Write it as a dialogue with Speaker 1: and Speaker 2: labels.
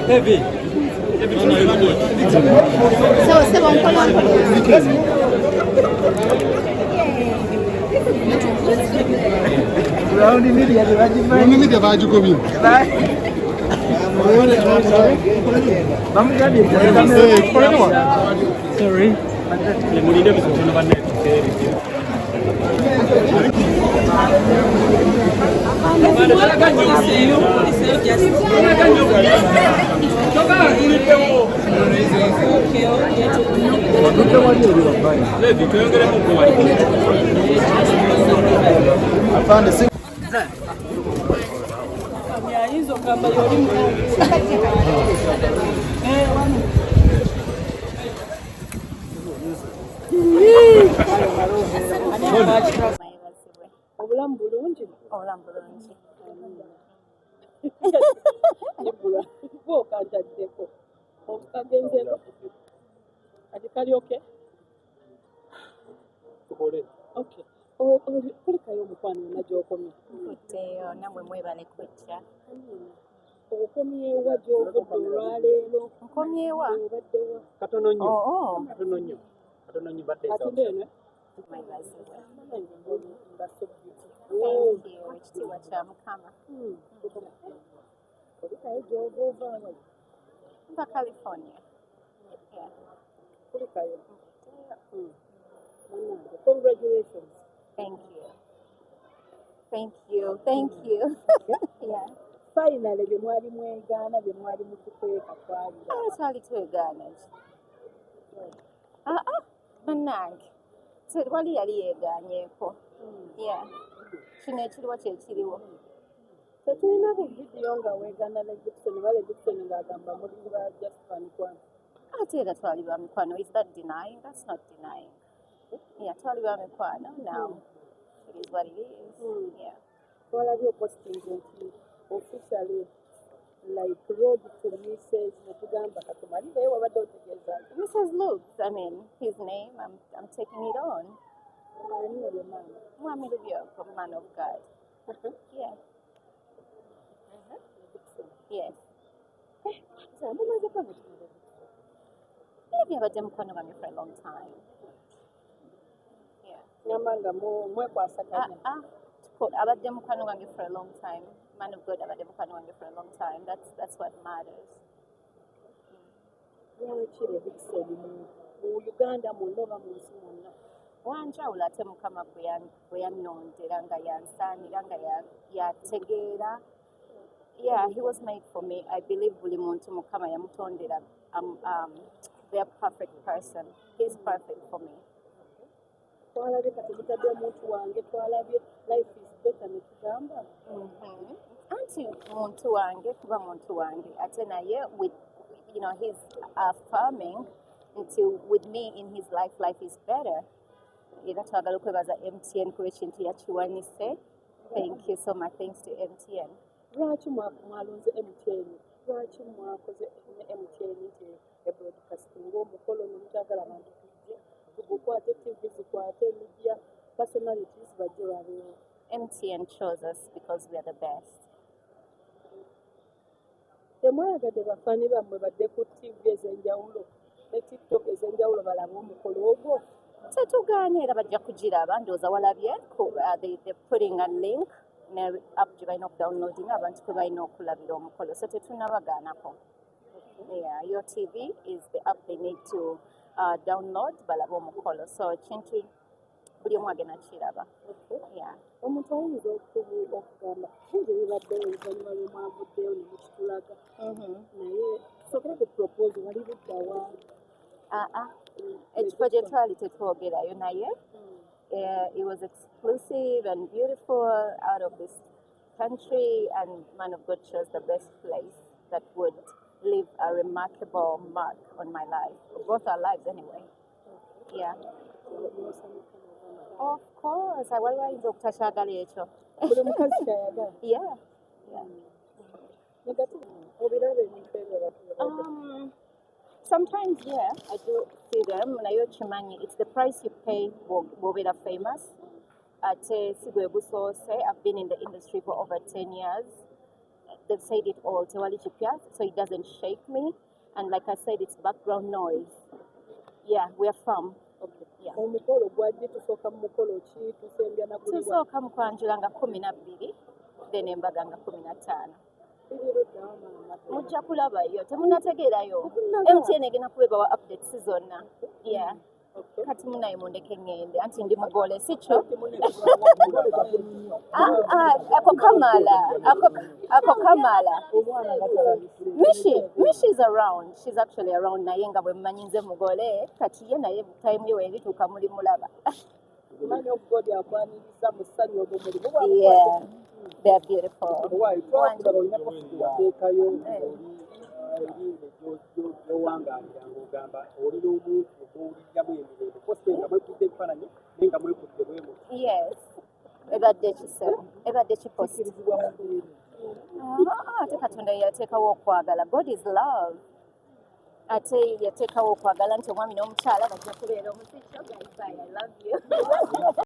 Speaker 1: Heavy.
Speaker 2: C'est bon,
Speaker 1: Sorry.
Speaker 3: Obulamu bulungi. Kantaddeko okagenzeko ati kali okay? Okay. Kulikayo omukwano yonna gy'okomye.
Speaker 2: Kutteyo namwe mwebale kujja.
Speaker 3: Okomyewa gy'ovudde olwaleero?
Speaker 2: Nkomyewa?
Speaker 3: Obaddewa?
Speaker 1: Katono nnyo.
Speaker 3: Katono nnyo badde ate
Speaker 2: Mwebazibwe.
Speaker 3: Thank
Speaker 2: you. Ekitiibwa kya Mukama.
Speaker 3: Kulikayo gy'ova ovaayo?
Speaker 2: Nva California. Yeah.
Speaker 3: Kulikayo. Congratulations.
Speaker 2: Thank you. Yeah.
Speaker 3: Finally, bye mwali mwegaana, bye mwali mutukweka twalira.
Speaker 2: Twali twegaana ki? Bannange. Tewali yali yeegaanyeeko. Yeah. Kino ekiriwo kye kiriwo.
Speaker 3: Tetulina ku vidiyo nga weegaana ne Dickson, bale Dickson ng'agamba muli ba just mikwano.
Speaker 2: Ate era twali ba mikwano. Is that denying? That's not denying. Yeah, twali ba mikwano. Now, it is what it is. Yeah.
Speaker 3: Twalabye posting nti officially like road to message netugamba katumalire wabadde otegeeza.
Speaker 2: Mrs. Lukes, I mean, his name, I'm taking it on. Mwami Lubyoko, man of God. Yeah. Yes. Maybe abadde mukwano gwange for a long time. Yeah.
Speaker 3: Nyamanga mwekwasaganya.
Speaker 2: Abadde mukwano gwange for a long time. Man of God abadde mukwano gwange for a long time. That's what matters.
Speaker 3: Lwaki Dickson mu Uganda mwonna oba mu nsi mwonna?
Speaker 2: Wanjawulo ate Mukama bwe yannondera nga yansaanira nga yategeera. Yeah, he was made for me. I believe buli muntu Mukama yamutondera the perfect person. He's perfect for me.
Speaker 3: Twalabye kati mutadde omuntu wange, twalabye life is better ne tugamba.
Speaker 2: Anti muntu wange kuba muntu wange ate naye with he's affirming until with me in his life is better. Era twagala okwebaza MTN kuba ekintu yakiwanise. Thank you so much. Thanks to MTN.
Speaker 3: Lwaki mwalonze MTN? Lwaki mwakoze MTN nti broadcasting ng'omukolo nomutagala abantu tujje tugukwate TV zikwate media personalities bajje babeewo?
Speaker 2: MTN chose us because we are the best.
Speaker 3: Temwayagadde bafaani bammwe badde ku TV ez'enjawulo ne TikTok ez'enjawulo balabe omukolo ogwo?
Speaker 2: Tetugaanye era bajja kugiraba ndowooza walabye they're putting a link ne app gye balina okudownloadinga abantu kwe balina okulabira omukolo, so tetunabagaanako. Yeah, your TV is the app they need to download balabe omukolo, so kintu buli omu agenda kiraba. Yeah.
Speaker 3: Omuntu ayinza okugamba nze bibaddewo oluvannyuma lw'omwavuddeyo ne mukitulaga naye tusobole ku propose wali buddawa?
Speaker 2: Ekifo gye twali tetwogerayo naye it was exclusive and beautiful out of this country, and Man of God chose the best place that would leave a remarkable mark on my life, both our lives anyway. Yeah. Of course, I waliwo ayinza okutakyagala ekyo.
Speaker 3: Buli mukazi kyayagala?
Speaker 2: Yeah.
Speaker 3: Obiraba ebintu ebyo?
Speaker 2: Sometimes, yeah, I do see them. Nayo chimanyi, it's the price you pay wobera famous. ate sigwe busoose. I've been in the industry for over 10 years. They've said it all, tewali kipya, so it doesn't shake me. And like I said, it's background noise. Yeah, we're firm.
Speaker 3: Okay.
Speaker 2: Yeah.
Speaker 3: Omukolo gwadde tusooka mu mukolo ki tusembya na buli
Speaker 2: Tusooka mu kwanjula nga 12, then embaga nga 15. Mujja kulabayo, temunnategeerayo. MTN egenda kubebawa updates zonna. Yeah. Kati munaye mundeke ngende, anti ndi mugole, si kyo? Ako Kamala. Mishi's around. She's actually around naye nga bwe mmanyi nze mugole, kati ye naye time ye werituuka muli mulaba. Yeah. They're beautiful. Yes. Ebadde kisebo. Ebadde kipost. Ate Katonda yateekawo okwagala. God is love. Ate yateekawo okwagala nti omwami n'omukyala bajja kubeera omusikyo. Guys, I love you.